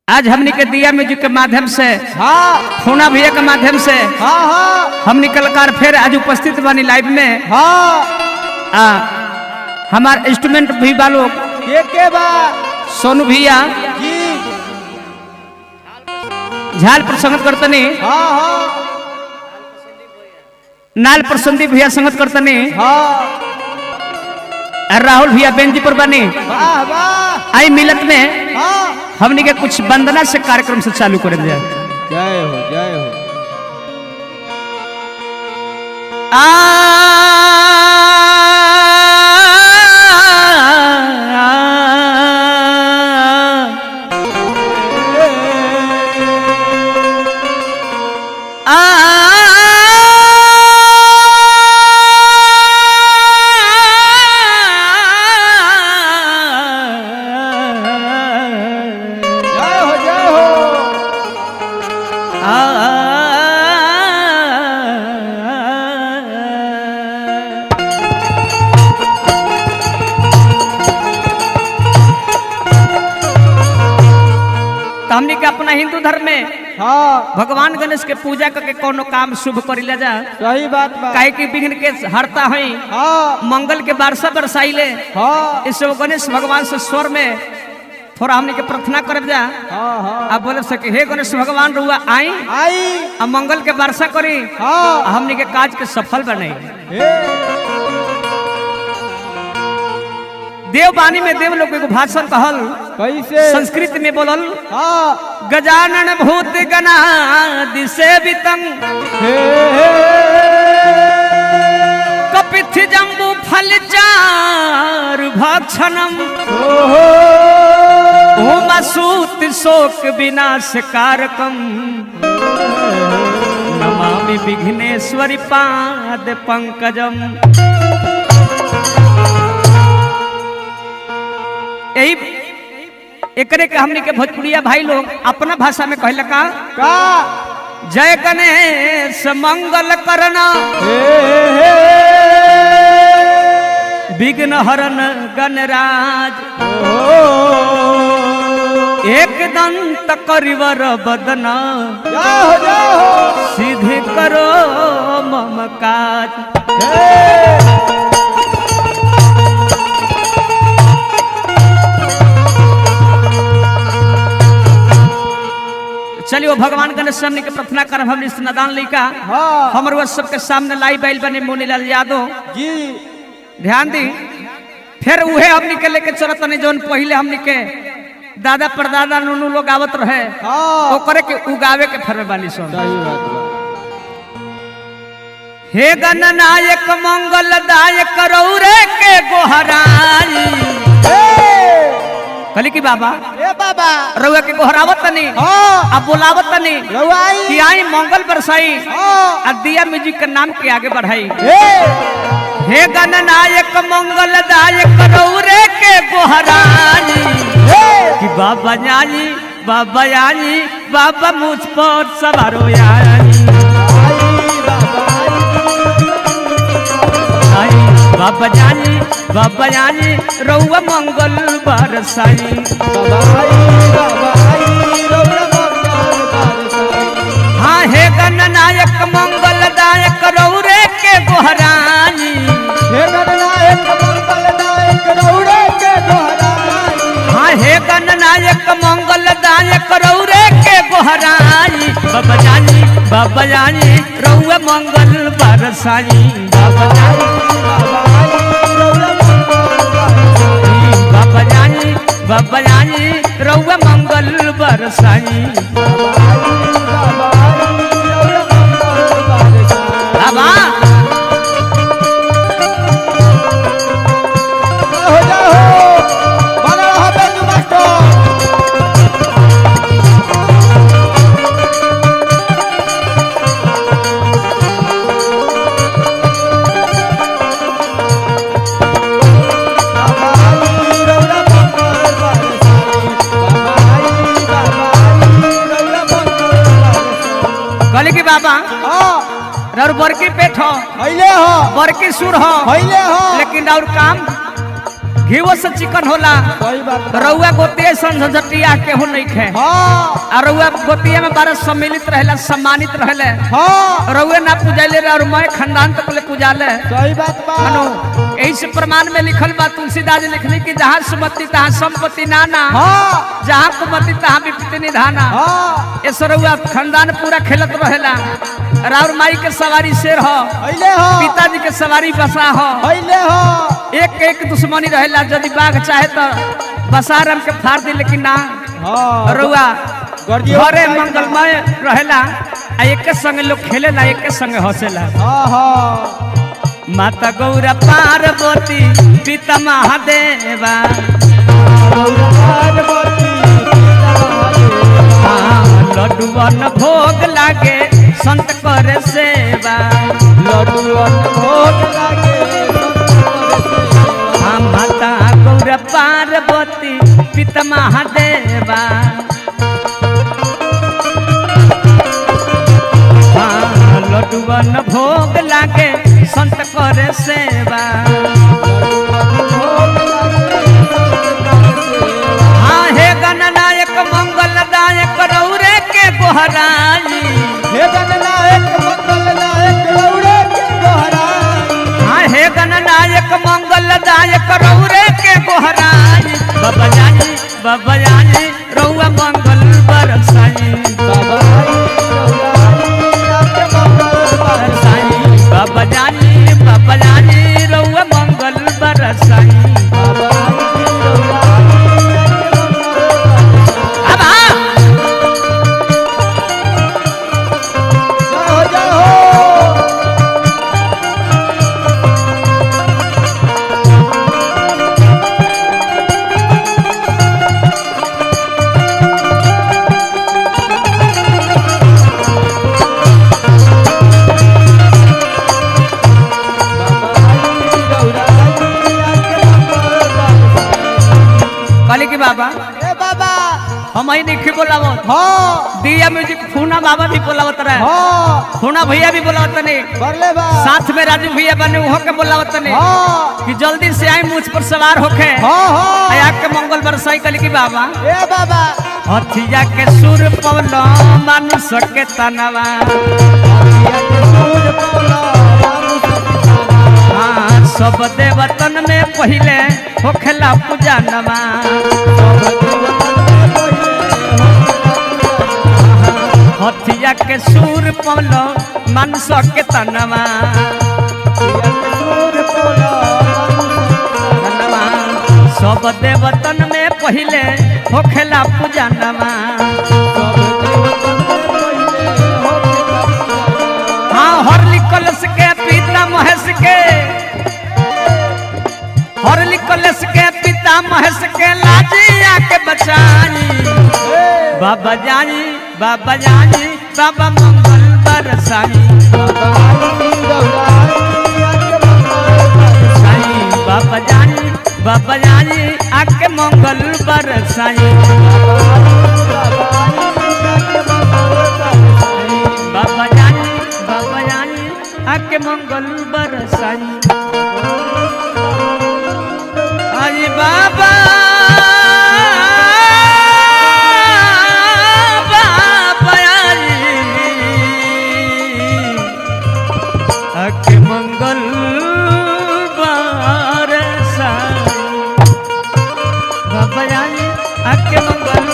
आज हमने के दिया म्यूजिक के माध्यम से खूना भैया के माध्यम से हमने कलाकार फिर आज उपस्थित बनी लाइव में। हमारे इंस्ट्रूमेंट भी बालो के बा सोनू भैया झाल पर संगत करतनी, नाल पर संदीप भैया संगत करतनी, राहुल भैया बेंजी पर बनी। आई मिलत में हमने के कुछ वंदना से कार्यक्रम से चालू कर दिया। जय हो जय हो। हमने के अपना हिंदू धर्म में भगवान गणेश के पूजा करके कोनो काम शुभ करिला जा। सही बात बा। काहे कि विघ्न के हरता है, मंगल के वर्षा बरसाइले। इस गणेश भगवान से स्वर में थोड़ा हमने के प्रार्थना कर जा। आप बोले सके हे गणेश भगवान रुआ आई आ मंगल के वर्षा करी, हमने के काज के सफल बनाई। देववाणी में देव लोग को भाषण कहल कैसे संस्कृत में बोलल गजानन भूत गणादि सेवितं कपिथ जम्बू फल चार भक्षणम उमासूत शोक विनाश कारकम नमामि विघ्नेश्वरी पाद पंकजम। यही एकरे के हमने के भोजपुरिया भाई लोग अपना भाषा में कहला का जय गणेश मंगल करना विघ्न हरण गणराज एक दंत करिवर बदना सीधे करो मम काज। चलिए भगवान गणेश सामने के प्रार्थना कर हम नदान लइका हमर वह सबके सामने लाई बैल बने मोनीलाल यादव जी ध्यान दी। फिर उहे हमनी के लेके चलत नहीं जोन पहले हमनी के दादा परदादा नुनू लोग आवत रहे ओकरे के उगावे के फरवे बानी सुन। सही बात बा। हे गणनायक मंगल दायक रौरे के गोहराई कली की बाबा ए बाबा रउआ के गोहरावत तनी अब बोलावत तनी कि आई मंगल बरसाई आ दिया म्यूजिक के नाम के आगे बढ़ाई। हे गणनायक मंगल दायक रौरे के गोहराई कि बाबा जानी बाबा यानी बाबा मुझ पर सवारो यानी बाबा जानी रउआ मंगल बरसाई। हाँ हे गणनायक मंगल दायक रौरे के गोहरानी हाँ हे गणनायक मंगल दायक रौरे के गोहराई बाबा जानी रउआ मंगल बरसाई। बाबा जानी रउआ मंगल बरसाई। बाबा कहले कि बाबा और बरकी पेट हो बरकी सुर हो लेकिन और काम घीवो से चिकन होला। सही बात बा। रउआ गोतिया संझटिया केहू नहीं खे। हाँ और रउआ गोतिया में बारह सम्मिलित रहेला, सम्मानित रहेले। हाँ रउए ना पूजाले और मैं खानदान तक ले पूजाले। सही बात बा। यही से प्रमाण में लिखल बा, तुलसीदास लिखने की जहाँ सुमति तहाँ संपत्ति नाना, हाँ जहाँ कुमति तहाँ विपत्ति निधाना। हाँ ऐसा रउआ खानदान पूरा खेलत रहेला। राउर माई के सवारी शेर हो, अइले हो पिताजी के सवारी बसा हो। अइले हो। एक एक दुश्मनी रहेला, यदि बाघ चाहे तो बसारम के फाड़ दी, लेकिन ना हाँ रउआ गर्जियो घरे खाई मंगलमय रहेला। आ एक संग लोग खेलेला, एक संग हंसेला। हाँ हाँ माता गौरा पार्वती पिता महादेवा, पार्वती हाँ, लड्डूवन भोग लागे संत करे सेवा। लड्डूअन भोग लागे हाँ, माता गौरा पार्वती पिता महादेवा, हाँ, लड्डूवन भोग लागे संत करे सेवा। हाँ, हे गणनायक मंगलदायक रौरे के गोहराई। हे गणनायक मंगलदायक रौरे के गोहराई। हाँ, हे गणनायक मंगलदायक रौरे के गोहराई। बाबा जानी रउआ मंगल बरसाई। बाबा आपके मंगल बरसाई बाबा जानी रउआ मंगल बरसाई। अब हाँ, जय हो कहली कि बाबा ए बाबा हम ही नहीं बोलावत। हाँ दिया म्यूजिक फूना बाबा भी बोलावत रहे, हाँ फूना भैया भी बोलावत नहीं, बरले बा साथ में राजू भैया बने उहो के बोलावत नहीं हाँ कि जल्दी से आई मुझ पर सवार होके हाँ हाँ आया के मंगल बरसाई। कहली कि बाबा ए बाबा हथिया के सुर पवलो मानुष के तनवा, हाँ, सब देवतन में पहले होखेला पूजा नमा। हथिया के सुर पवलो मानुष के तनवा, तनवा, सब देवतन में पहले होखेला पूजा नमा। हाँ, हरली कलश के पिता महेश के, हरली कलश के पिता महेश के लाजिया के बचाई। बाबा जानी बाबा मंगल बरसाई। बाबा जानी आके मंगल बरसाई। बाबा जानी आके मंगल बरसाई। अरे बाबा आके मंगल बरसाई। बाबा जानी आके मंगल